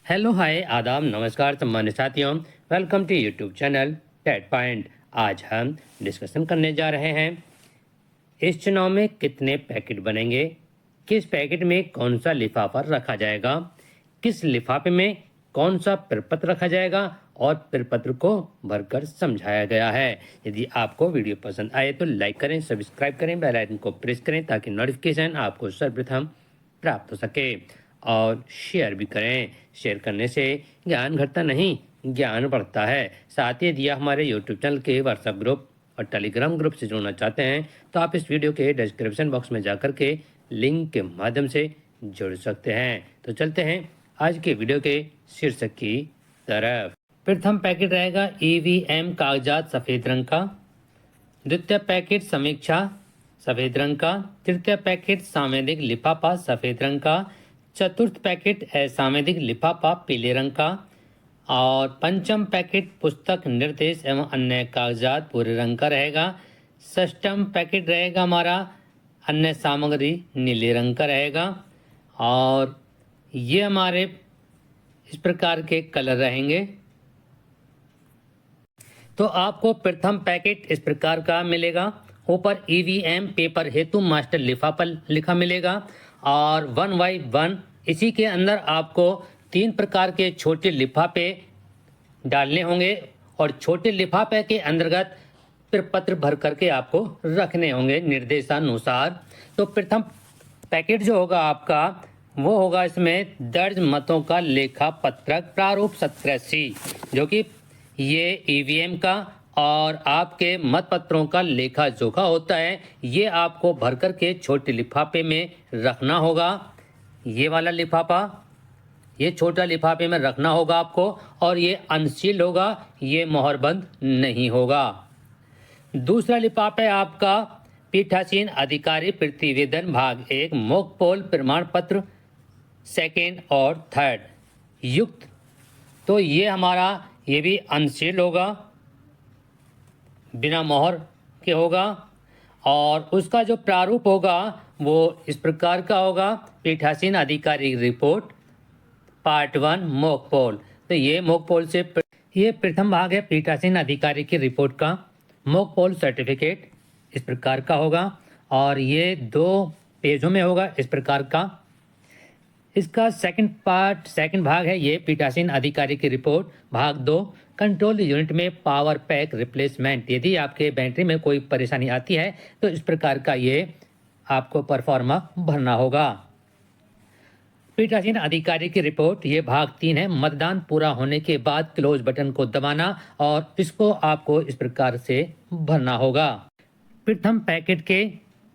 Hello hi आदाब नमस्कार सम्मानित साथियों। Welcome to YouTube channel TET point. आज हम डिस्कशन करने जा रहे हैं इस चुनाव में कितने पैकेट बनेंगे, किस पैकेट में कौन सा लिफाफा रखा जाएगा, किस लिफाफे में कौन सा प्रपत्र रखा जाएगा और प्रपत्र को भरकर समझाया गया है। यदि आपको वीडियो पसंद आए तो लाइक करें, सब्सक्राइब करें, बेल आइकन को प्रेस करें ताकि नोटिफिकेशन आपको सर्वप्रथम प्राप्त हो सके और शेयर भी करें। शेयर करने से ज्ञान घटता नहीं, ज्ञान बढ़ता है। साथ ही यदि आप हमारे यूट्यूब चैनल के व्हाट्सएप ग्रुप और टेलीग्राम ग्रुप से जुड़ना चाहते हैं तो आप इस वीडियो के डिस्क्रिप्शन बॉक्स में जाकर के लिंक के माध्यम से जुड़ सकते हैं। तो चलते हैं आज के वीडियो के शीर्षक की तरफ। प्रथम पैकेट रहेगा ईवीएम कागजात सफ़ेद रंग का, द्वितीय पैकेट समीक्षा सफ़ेद रंग का, तृतीय पैकेट सांवेदिक लिफाफा सफ़ेद रंग का, चतुर्थ पैकेट असांवेदिक लिफाफा पीले रंग का और पंचम पैकेट पुस्तक निर्देश एवं अन्य कागजात भूरे रंग का रहेगा। षष्ठम पैकेट रहेगा हमारा अन्य सामग्री नीले रंग का रहेगा और ये हमारे इस प्रकार के कलर रहेंगे। तो आपको प्रथम पैकेट इस प्रकार का मिलेगा। ऊपर ईवीएम पेपर हेतु मास्टर लिफाफा लिखा मिलेगा और 1 बाई 1 इसी के अंदर आपको 3 प्रकार के छोटे लिफाफे डालने होंगे और छोटे लिफाफे के अंतर्गत प्रपत्र भर करके आपको रखने होंगे निर्देशानुसार। तो प्रथम पैकेट जो होगा आपका वो होगा इसमें दर्ज मतों का लेखा पत्रक प्रारूप 17C, जो कि ये ईवीएम का और आपके मत पत्रों का लेखा जोखा होता है। ये आपको भर कर के छोटे लिफाफे में रखना होगा। ये वाला लिफाफा ये छोटा लिफाफे में रखना होगा आपको और ये अनसील्ड होगा, ये मोहरबंद नहीं होगा। दूसरा लिफाफा है आपका पीठासीन अधिकारी प्रतिवेदन भाग 1 मोकपोल प्रमाण पत्र सेकेंड और थर्ड युक्त। तो ये हमारा ये भी अनसील्ड होगा, बिना मोहर के होगा और उसका जो प्रारूप होगा वो इस प्रकार का होगा। पीठासीन अधिकारी रिपोर्ट पार्ट 1 मोकपोल। तो ये मोकपोल से ये प्रथम भाग है पीठासीन अधिकारी की रिपोर्ट का। मोकपोल सर्टिफिकेट इस प्रकार का होगा और ये 2 पेजों में होगा इस प्रकार का। इसका सेकंड भाग है ये पीठासीन अधिकारी की रिपोर्ट भाग 2 कंट्रोल यूनिट में पावर पैक रिप्लेसमेंट। यदि आपके बैटरी में कोई परेशानी आती है तो इस प्रकार का ये आपको परफॉर्मा भरना होगा। पीठासीन अधिकारी की रिपोर्ट ये भाग 3 है मतदान पूरा होने के बाद क्लोज बटन को दबाना और इसको आपको इस प्रकार से भरना होगा। प्रथम पैकेट के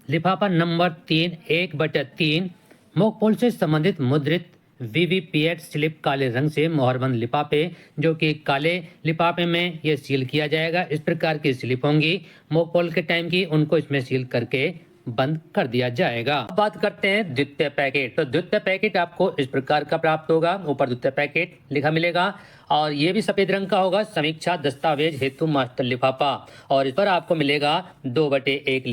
लिफाफा नंबर 3 1/3 मोकपोल से संबंधित मुद्रित वीवीपीएट स्लिप काले रंग से मोहरबंद लिफाफे, जो कि काले लिफाफे में ये सील किया जाएगा। इस प्रकार की स्लिप होंगी मोकपोल के टाइम की, उनको इसमें सील करके बंद कर दिया जाएगा। अब बात करते हैं द्वितीय पैकेट। तो द्वितीय पैकेट आपको इस प्रकार का प्राप्त होगा। ऊपर द्वितीय पैकेट लिखा मिलेगा और ये भी सफेद रंग का होगा। समीक्षा दस्तावेज हेतु मास्टर लिफाफा और इस पर आपको मिलेगा 2/1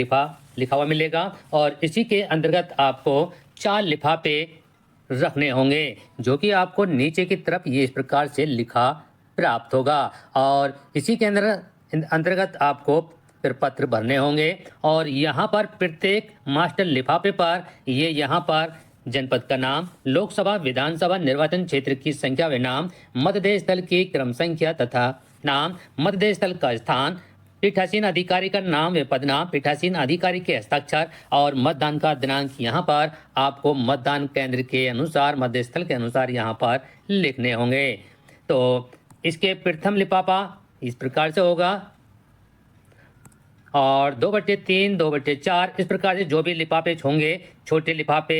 लिखा हुआ मिलेगा और इसी के अंतर्गत आपको 4 लिफाफे रखने होंगे, जो कि आपको नीचे की तरफ ये इस प्रकार से लिखा प्राप्त होगा और इसी के अंतर्गत आपको प्रपत्र भरने होंगे और यहाँ पर प्रत्येक मास्टर लिफाफे पर ये यहाँ पर जनपद का नाम, लोकसभा विधानसभा निर्वाचन क्षेत्र की संख्या व नाम, मतदेय स्थल की क्रम संख्या तथा नाम, मतदेय स्थल का स्थान, पीठासीन अधिकारी का नाम व पदनाम, पीठासीन अधिकारी के हस्ताक्षर और मतदान का दिनांक यहाँ पर आपको मतदान केंद्र के अनुसार, मतदेय स्थल के अनुसार यहाँ पर लिखने होंगे। तो इसके प्रथम लिफाफा इस प्रकार से होगा और 2/3 2/4 इस प्रकार से जो भी लिफाफे होंगे छोटे लिफाफे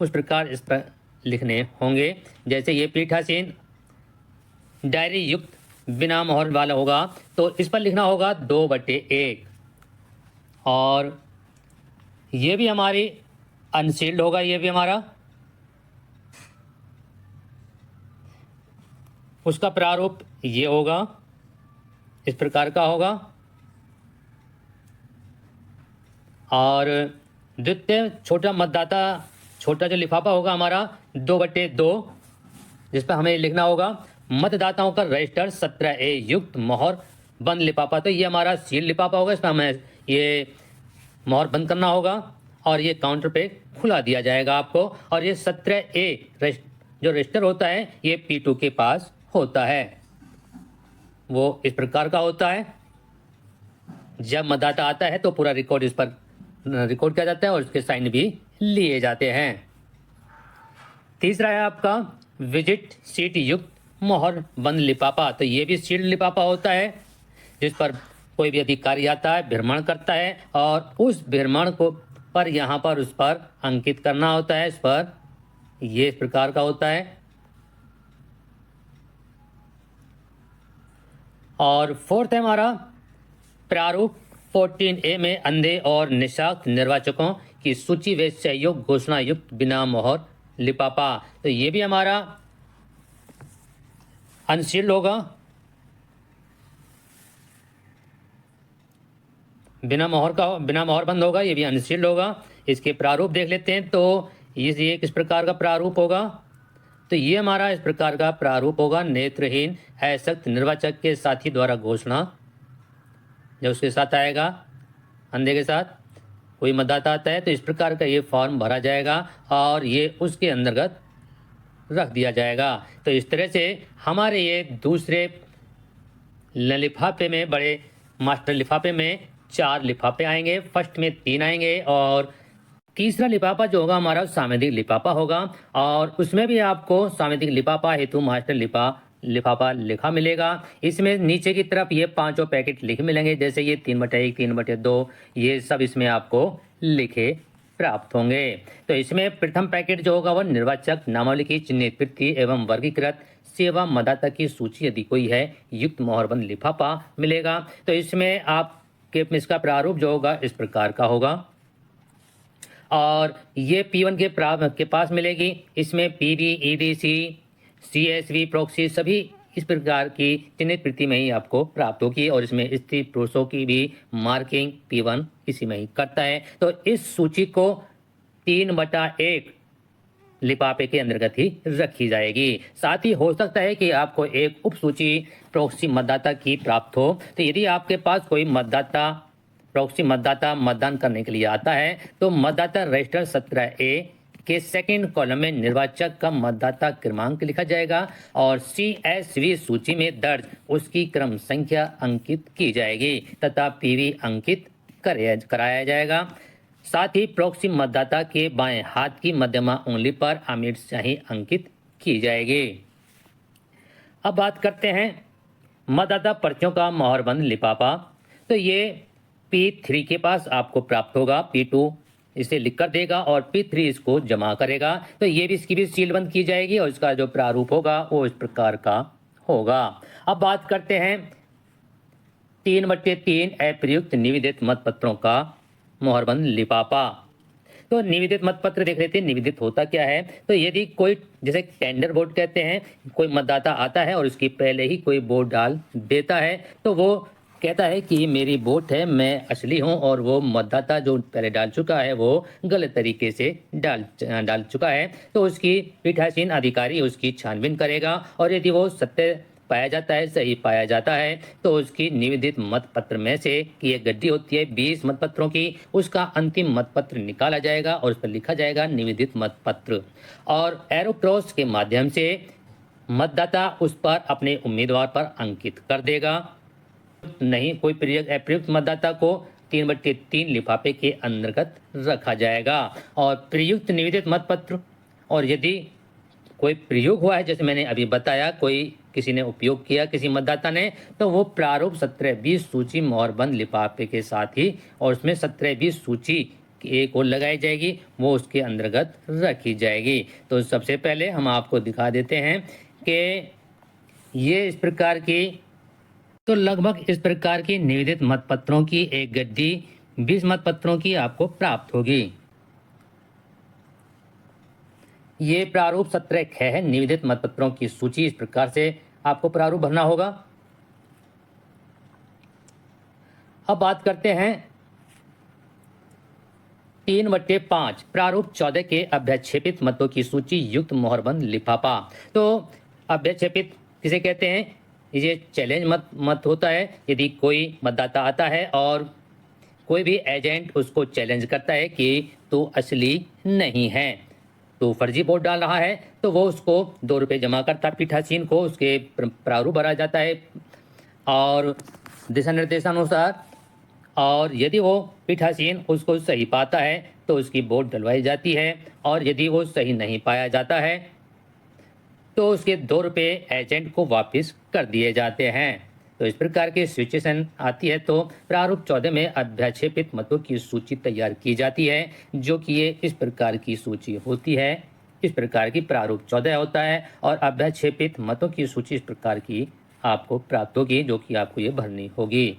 उस प्रकार इस पर लिखने होंगे। जैसे ये पीठासीन डायरी युक्त बिना मोहर वाला होगा तो इस पर लिखना होगा 2/1 और ये भी हमारी अनसील्ड होगा। ये भी हमारा उसका प्रारूप ये होगा, इस प्रकार का होगा और द्वितीय छोटा मतदाता छोटा जो लिफाफा होगा हमारा 2/2 जिस पर हमें लिखना होगा मतदाताओं का रजिस्टर 17A युक्त मोहर बंद लिफाफा। तो ये हमारा सील लिफाफा होगा, इस पर हमें ये मोहर बंद करना होगा और ये काउंटर पे खुला दिया जाएगा आपको। और ये 17A जो रजिस्टर होता है ये P2 के पास होता है, वो इस प्रकार का होता है। जब मतदाता आता है तो पूरा रिकॉर्ड इस पर रिकॉर्ड किया जाता है और उसके साइन भी लिए जाते हैं। तीसरा है आपका विजिट सीट युक्त मोहर बंद लिफाफा। तो ये भी सील्ड लिफाफा होता है जिस पर कोई भी अधिकारी आता है, भ्रमण करता है और उस भ्रमण को पर यहाँ पर उस पर अंकित करना होता है। इस पर ये इस प्रकार का होता है। और फोर्थ है हमारा प्रारूप 14A में अंधे और निशाक्त निर्वाचकों की सूची व सहयोग घोषणा युक्त बिना मोहर लिफाफा। तो ये भी हमारा अनसील्ड होगा, बिना मोहर बंद होगा, ये भी अनसील्ड होगा। इसके प्रारूप देख लेते हैं। तो ये किस प्रकार का प्रारूप होगा, तो ये हमारा इस प्रकार का प्रारूप होगा। नेत्रहीन अशक्त निर्वाचक के साथी द्वारा घोषणा, जब उसके साथ आएगा अंधे के साथ कोई मतदाता आता है तो इस प्रकार का ये फॉर्म भरा जाएगा और ये उसके अंतर्गत रख दिया जाएगा। तो इस तरह से हमारे ये दूसरे लिफाफे में, बड़े मास्टर लिफाफे में 4 लिफाफे आएंगे। फर्स्ट में 3 आएंगे और तीसरा लिफाफा जो होगा हमारा सामयिक लिफाफा होगा और उसमें भी आपको सामयिक लिफाफा हेतु मास्टर लिफाफा लिखा मिलेगा। इसमें नीचे की तरफ ये 5 पैकेट लिखे मिलेंगे, जैसे ये 3/1, 3/2, ये सब इसमें आपको लिखे प्राप्त होंगे। तो इसमें प्रथम पैकेट जो होगा वह निर्वाचक नामावली की चिन्हित प्रति एवं वर्गीकृत सेवा मतदाता की सूची यदि कोई है युक्त मोहरबंद लिफाफा मिलेगा। तो इसमें आपके इसका प्रारूप जो होगा इस प्रकार का होगा और ये P1 के पास मिलेगी। इसमें PB, EDC, CSV, प्रॉक्सी सभी इस प्रकार की चिन्हित प्रति में ही आपको प्राप्त होगी और इसमें स्त्री पुरुषों की भी मार्किंग P1 इसी में ही करता है। तो इस सूची को 3/1 लिफाफे के अंतर्गत ही रखी जाएगी। साथ ही हो सकता है कि आपको एक उप सूची प्रॉक्सी मतदाता की प्राप्त हो। तो यदि आपके पास कोई प्रॉक्सी मतदाता मतदान करने के लिए आता है तो मतदाता रजिस्टर 17A के सेकंड कॉलम में निर्वाचक का मतदाता क्रमांक लिखा जाएगा और CSV सूची में दर्ज उसकी क्रम संख्या अंकित की जाएगी तथा PV अंकित कराया जाएगा। साथ ही प्रॉक्सी मतदाता के बाएं हाथ की मध्यमा उंगली पर आमिर शाही अंकित की जाएगी। अब बात करते हैं मतदाता पर्चियों का मोहरबंद लिफाफा। तो ये P3 के पास आपको प्राप्त होगा, P2 इसे लिख कर देगा और P3 इसको जमा करेगा। तो ये भी इसकी भी सील बंद की जाएगी और इसका जो प्रारूप होगा वो इस प्रकार का होगा। अब बात करते हैं 3/3 अप्रयुक्त निवेदित मतपत्रों का मोहरबंद लिफाफा। तो निवेदित मतपत्र देख लेते हैं निवेदित होता क्या है। तो यदि कोई, जैसे टेंडर वोट कहते हैं, कोई मतदाता आता है और उसकी पहले ही कोई वोट डाल देता है तो वो कहता है कि मेरी वोट है, मैं असली हूं, और वो मतदाता जो पहले डाल चुका है वो गलत तरीके से डाल चुका है तो उसकी पीठासीन अधिकारी उसकी छानबीन करेगा और यदि वो सत्य पाया जाता है, सही पाया जाता है तो उसकी निवेदित मतपत्र में से कि एक गड्डी होती है 20 मतपत्रों की, उसका अंतिम मतपत्र निकाला जाएगा और उस पर लिखा जाएगा निवेदित मतपत्र और एरो क्रॉस के माध्यम से मतदाता उस पर अपने उम्मीदवार पर अंकित कर देगा। नहीं कोई प्रयुक्त मतदाता को 3/3 लिफाफे के अंतर्गत रखा जाएगा और प्रयुक्त निवेदित मतपत्र, और यदि कोई प्रयोग हुआ है जैसे मैंने अभी बताया, कोई किसी ने उपयोग किया किसी मतदाता ने, तो वो प्रारूप 17-20 सूची मोहरबंद लिफाफे के साथ ही और उसमें 17-20 सूची एक और लगाई जाएगी, वो उसके अंतर्गत रखी जाएगी। तो सबसे पहले हम आपको दिखा देते हैं कि ये इस प्रकार की, तो लगभग इस प्रकार की निवेदित मतपत्रों की एक गड्डी 20 मतपत्रों की आपको प्राप्त होगी। ये प्रारूप 17 है निवेदित मतपत्रों की सूची, इस प्रकार से आपको प्रारूप भरना होगा। अब बात करते हैं 3/5 प्रारूप 14 के अभ्यक्षेपित मतों की सूची युक्त मोहरबंद लिफाफा। तो अभ्याक्षेपित किसे कहते हैं? ये चैलेंज मत होता है। यदि कोई मतदाता आता है और कोई भी एजेंट उसको चैलेंज करता है कि तू असली नहीं है, तो फर्जी वोट डाल रहा है, तो वो उसको 2 रुपये जमा करता पीठासीन को, उसके प्रारूप भरा जाता है और दिशा निर्देशानुसार। और यदि वो पीठासीन उसको सही पाता है तो उसकी वोट डलवाई जाती है, और यदि वो सही नहीं पाया जाता है तो उसके 2 रुपये एजेंट को वापस कर दिए जाते हैं। तो इस प्रकार की सिचुएशन आती है तो प्रारूप 14 में अभ्याक्षेपित मतों की सूची तैयार की जाती है, जो कि ये इस प्रकार की सूची होती है। इस प्रकार की प्रारूप 14 होता है और अभ्याक्षेपित मतों की सूची इस प्रकार की आपको प्राप्त होगी, जो कि आपको ये भरनी होगी।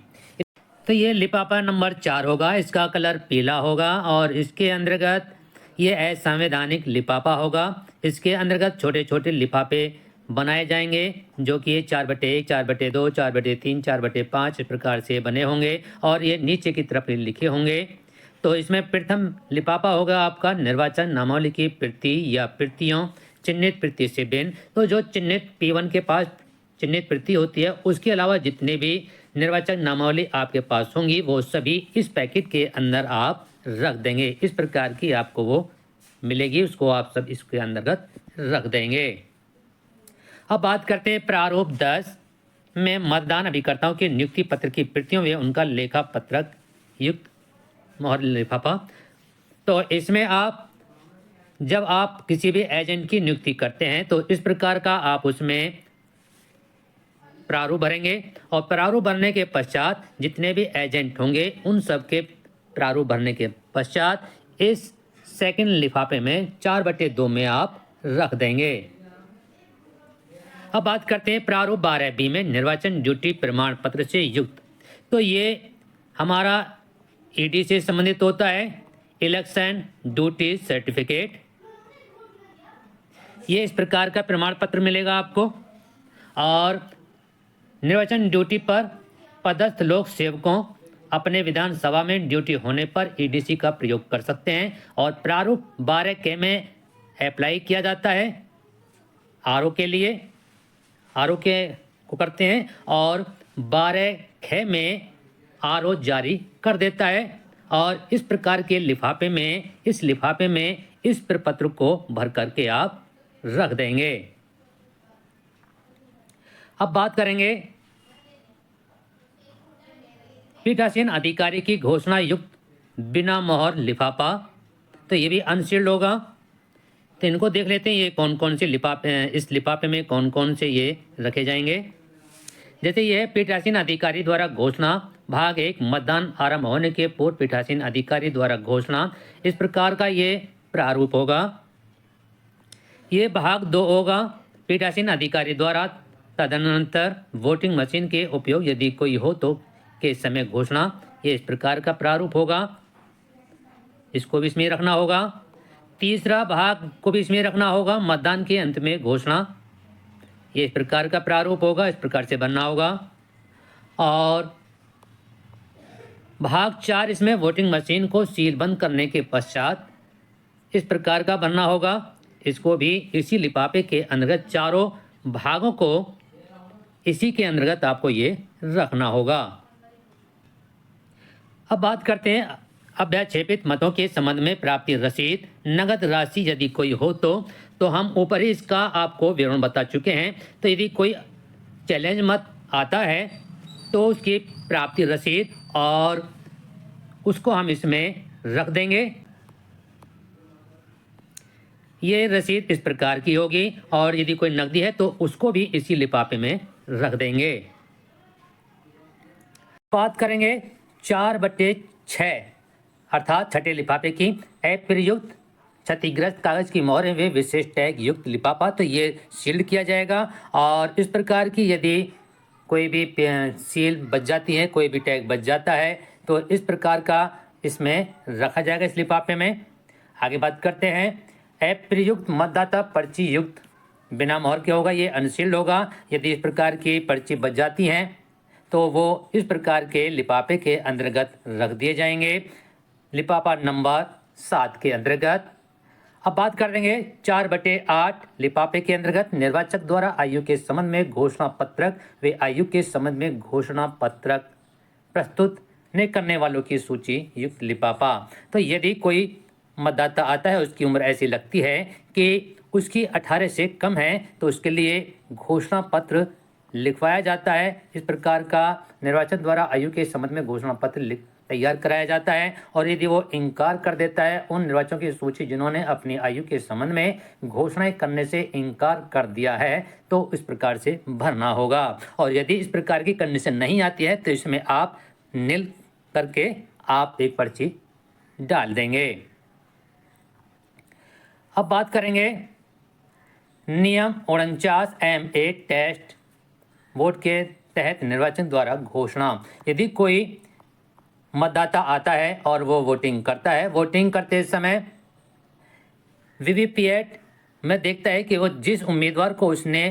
तो ये लिफाफा नंबर 4 होगा, इसका कलर पीला होगा और इसके अंतर्गत ये असंवैधानिक लिफाफा होगा। इसके अंतर्गत छोटे छोटे लिफाफे बनाए जाएंगे, जो कि ये 4/1, 4/2, 4/3, 4/5 इस प्रकार से बने होंगे और ये नीचे की तरफ लिखे होंगे। तो इसमें प्रथम लिफाफा होगा आपका निर्वाचन नामावली की प्रति या प्रतियों चिन्हित प्रति से भिन्न। तो जो चिन्हित P1 के पास चिन्हित प्रति होती है, उसके अलावा जितने भी निर्वाचन नामावली आपके पास होंगी वो सभी इस पैकेट के अंदर आप रख देंगे। इस प्रकार की आपको वो मिलेगी, उसको आप सब इसके अंतर्गत रख देंगे। अब बात करते हैं प्रारूप 10 में मतदान अभिकर्ताओं के नियुक्ति पत्र की प्रतियों व उनका लेखा पत्रक युक्त मोहर लिफाफा। तो इसमें जब आप किसी भी एजेंट की नियुक्ति करते हैं तो इस प्रकार का आप उसमें प्रारूप भरेंगे और प्रारूप भरने के पश्चात जितने भी एजेंट होंगे उन सब के प्रारूप भरने के पश्चात इस सेकंड लिफाफे में 4/2 में आप रख देंगे। अब बात करते हैं प्रारूप 12B में निर्वाचन ड्यूटी प्रमाण पत्र से युक्त। तो ये हमारा ईडी से संबंधित होता है, इलेक्शन ड्यूटी सर्टिफिकेट। ये इस प्रकार का प्रमाण पत्र मिलेगा आपको। और निर्वाचन ड्यूटी पर पदस्थ लोक सेवकों अपने विधानसभा में ड्यूटी होने पर ईडीसी का प्रयोग कर सकते हैं। और प्रारूप 12K में अप्लाई किया जाता है आरओ के लिए, आरओ के को करते हैं और 12K में आरओ जारी कर देता है। और इस प्रकार के लिफाफे में इस प्रपत्र को भर करके आप रख देंगे। अब बात करेंगे पीठासीन अधिकारी की घोषणा युक्त बिना मोहर लिफाफा। तो ये भी अनसील्ड होगा। तो इनको देख लेते हैं ये कौन कौन से लिफाफे हैं, इस लिफाफे में कौन कौन से ये रखे जाएंगे। जैसे ये पीठासीन अधिकारी द्वारा घोषणा भाग 1 मतदान आरंभ होने के पूर्व पीठासीन अधिकारी द्वारा घोषणा, इस प्रकार का ये प्रारूप होगा। ये भाग 2 होगा पीठासीन अधिकारी द्वारा तदनंतर वोटिंग मशीन के उपयोग यदि कोई हो तो के समय घोषणा, ये इस प्रकार का प्रारूप होगा, इसको भी इसमें रखना होगा। तीसरा भाग को भी इसमें रखना होगा, मतदान के अंत में घोषणा, ये इस प्रकार का प्रारूप होगा, इस प्रकार से बनना होगा। और भाग 4 इसमें वोटिंग मशीन को सील बंद करने के पश्चात इस प्रकार का बनना होगा। इसको भी इसी लिफाफे के अंतर्गत चारों भागों को इसी के अंतर्गत आपको ये रखना होगा। अब बात करते हैं अभ्याक्षेपित मतों के संबंध में प्राप्ति रसीद नगद राशि यदि कोई हो तो हम ऊपर ही इसका आपको विवरण बता चुके हैं। तो यदि कोई चैलेंज मत आता है तो उसकी प्राप्ति रसीद और उसको हम इसमें रख देंगे। ये रसीद इस प्रकार की होगी और यदि कोई नकदी है तो उसको भी इसी लिफाफे में रख देंगे। बात करेंगे 4/6 अर्थात छठे लिफाफे की, अप्रयुक्त क्षतिग्रस्त कागज की मोहरें वे विशेष टैग युक्त लिफाफा। तो ये सील्ड किया जाएगा और इस प्रकार की यदि कोई भी सील बच जाती है, कोई भी टैग बच जाता है तो इस प्रकार का इसमें रखा जाएगा इस लिफाफे में। आगे बात करते हैं अप्रयुक्त मतदाता पर्ची युक्त बिना मोहर के होगा, ये अनसील्ड होगा। यदि इस प्रकार की पर्ची बच जाती हैं तो वो इस प्रकार के लिफाफे के अंतर्गत रख दिए जाएंगे, लिफाफा नंबर 7 के अंतर्गत। अब बात कर लेंगे 4/8 लिफाफे के अंतर्गत निर्वाचक द्वारा आयु के संबंध में घोषणा पत्रक व आयु के संबंध में घोषणा पत्रक प्रस्तुत न करने वालों की सूची युक्त लिफाफा। तो यदि कोई मतदाता आता है, उसकी उम्र ऐसी लगती है कि उसकी 18 से कम है, तो उसके लिए घोषणा पत्र लिखवाया जाता है। इस प्रकार का निर्वाचन द्वारा आयु के संबंध में घोषणा पत्र तैयार कराया जाता है। और यदि वो इनकार कर देता है, उन निर्वाचकों की सूची जिन्होंने अपनी आयु के संबंध में घोषणाएं करने से इनकार कर दिया है, तो इस प्रकार से भरना होगा। और यदि इस प्रकार की कंडीशन नहीं आती है, तो इसमें आप नील करके आप एक पर्ची डाल देंगे। अब बात करेंगे नियम 49(m)(a) टेस्ट वोट के तहत निर्वाचन द्वारा घोषणा। यदि कोई मतदाता आता है और वो वोटिंग करता है, वोटिंग करते समय वीवीपैट में देखता है कि वो जिस उम्मीदवार को उसने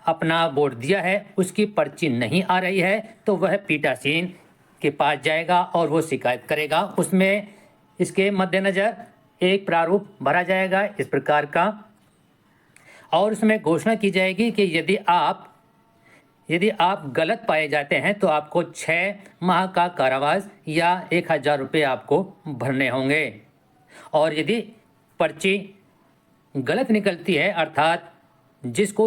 अपना वोट दिया है उसकी पर्ची नहीं आ रही है, तो वह पीठासीन के पास जाएगा और वो शिकायत करेगा। उसमें इसके मद्देनज़र एक प्रारूप भरा जाएगा इस प्रकार का, और उसमें घोषणा की जाएगी कि यदि आप गलत पाए जाते हैं तो आपको 6 माह का कारावास या 1000 रुपये आपको भरने होंगे। और यदि पर्ची गलत निकलती है, अर्थात जिस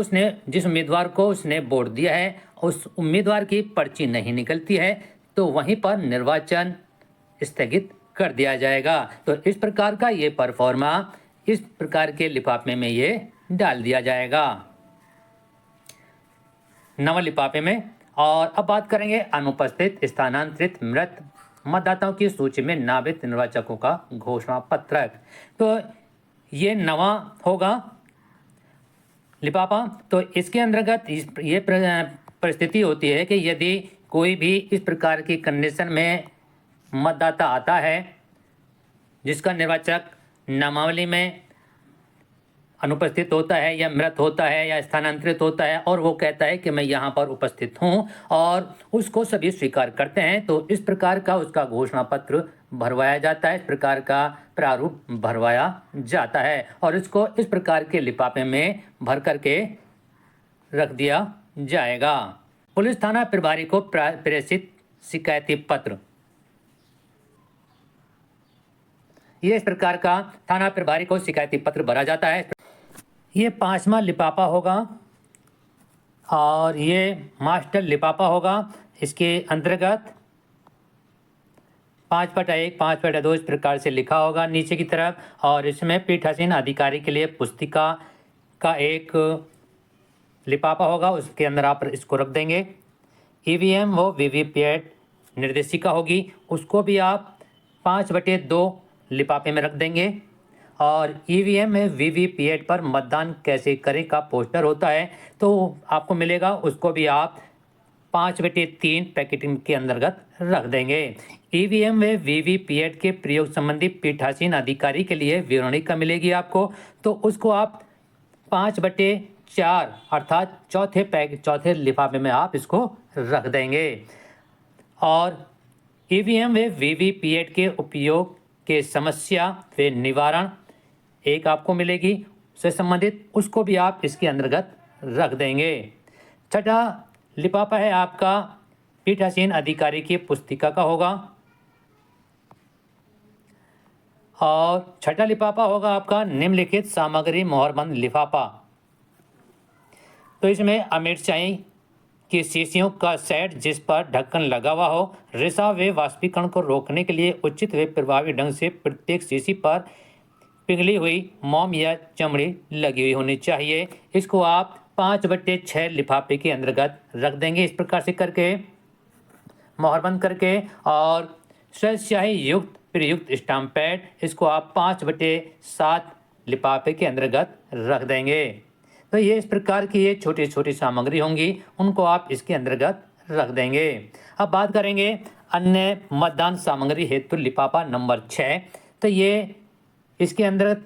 उम्मीदवार को उसने वोट दिया है उस उम्मीदवार की पर्ची नहीं निकलती है, तो वहीं पर निर्वाचन स्थगित कर दिया जाएगा। तो इस प्रकार का ये परफॉर्मा इस प्रकार के लिफाफे में ये डाल दिया जाएगा, नव लिफाफे में। और अब बात करेंगे अनुपस्थित, स्थानांतरित, मृत मतदाताओं की सूची में नामित निर्वाचकों का घोषणा पत्रक। तो ये नवा होगा लिफाफा। तो इसके अंतर्गत ये परिस्थिति होती है कि यदि कोई भी इस प्रकार की कंडीशन में मतदाता आता है जिसका निर्वाचक नामावली में अनुपस्थित होता है या मृत होता है या स्थानांतरित होता है, और वो कहता है कि मैं यहाँ पर उपस्थित हूँ, और उसको सभी स्वीकार करते हैं, तो इस प्रकार का उसका घोषणा पत्र भरवाया जाता है, इस प्रकार का प्रारूप भरवाया जाता है, और इसको इस प्रकार के लिफाफे में भर करके रख दिया जाएगा। पुलिस थाना प्रभारी को प्रेषित शिकायती पत्र। ये इस प्रकार का थाना प्रभारी को शिकायती पत्र भरा जाता है। ये 5वां लिफाफा होगा और ये मास्टर लिफाफा होगा। इसके अंतर्गत 5/1, 5/2 इस प्रकार से लिखा होगा नीचे की तरफ, और इसमें पीठासीन अधिकारी के लिए पुस्तिका का एक लिफाफा होगा, उसके अंदर आप इसको रख देंगे। ईवीएम वो वीवीपैट निर्देशिका होगी, उसको भी आप 5/2 लिफाफे में रख देंगे। और ईवीएम में वीवीपैट पर मतदान कैसे करें का पोस्टर होता है, तो आपको मिलेगा, उसको भी आप 5/3 पैकेटिंग के अंतर्गत रख देंगे। ईवीएम में वीवीपैट के प्रयोग संबंधी पीठासीन अधिकारी के लिए विवरणिका मिलेगी आपको, तो उसको आप 5/4 अर्थात चौथे लिफाफे में आप इसको रख देंगे। और ईवीएम में वीवीपैट के उपयोग के समस्या व निवारण एक आपको मिलेगी उससे संबंधित, उसको भी आप इसके अंतर्गत रख देंगे। 6ठा लिफाफा है आपका पीठासीन अधिकारी की पुस्तिका का होगा, और 6ठा लिफाफा होगा आपका निम्नलिखित सामग्री मोहरबंद लिफाफा। तो इसमें मिर्चाई की शीशियों का सेट जिस पर ढक्कन लगा हुआ हो, रिसाव व वाष्पीकरण को रोकने के लिए उचित व प्रभावी ढंग से प्रत्येक शीशी पर पिघली हुई मोम या चमड़ी लगी हुई होनी चाहिए। इसको आप 5/6 लिफाफे के अंतर्गत रख देंगे, इस प्रकार से करके मोहरबंद करके। और स्याही युक्त प्रयुक्त स्टाम्प पैड, इसको आप 5/7 लिफाफे के अंतर्गत रख देंगे। तो ये इस प्रकार की ये छोटी छोटी सामग्री होंगी, उनको आप इसके अंतर्गत रख देंगे। अब बात करेंगे अन्य मतदान सामग्री हेतु लिफाफा नंबर 6। तो ये इसके अंदर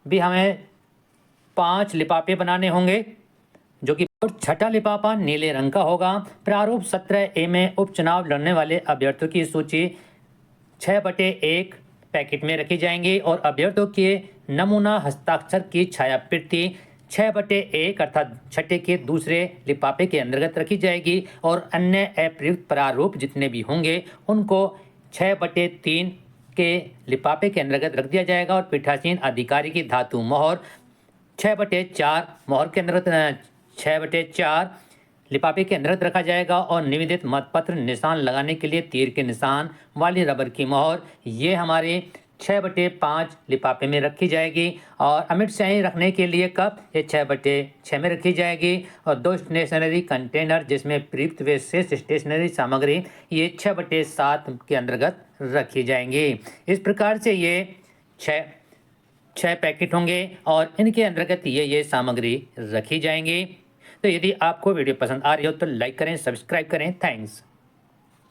भी हमें 5 लिफाफे बनाने होंगे, जो कि 6ठा लिफाफा नीले रंग का होगा। प्रारूप 17A में उपचुनाव लड़ने वाले अभ्यर्थियों की सूची 6/1 पैकेट में रखी जाएंगी, और अभ्यर्थियों के नमूना हस्ताक्षर की छायाप्रति 6/1 अर्थात छठे के दूसरे लिफाफे के अंतर्गत रखी जाएगी और अन्य अप्रयुक्त प्रारूप जितने भी होंगे उनको 6/3 के लिफाफे के अंतर्गत रख दिया जाएगा और पीठासीन अधिकारी की धातु मोहर 6/4 मोहर के अंतर्गत 6/4 लिफाफे के अंतर्गत रखा जाएगा और निवेदित मतपत्र निशान लगाने के लिए तीर के निशान वाली रबर की मोहर ये हमारे 6/5 लिफाफे में रखी जाएगी। और अमिट स्याही रखने के लिए कप ये 6/6 में रखी जाएगी और 2 स्टेशनरी कंटेनर जिसमें प्रयुक्त व शेष स्टेशनरी सामग्री ये 6/7 के अंतर्गत रखी जाएंगी। इस प्रकार से ये 6 पैकेट होंगे और इनके अंतर्गत ये सामग्री रखी जाएंगी। तो यदि आपको वीडियो पसंद आ रही हो तो लाइक करें, सब्सक्राइब करें। थैंक्स।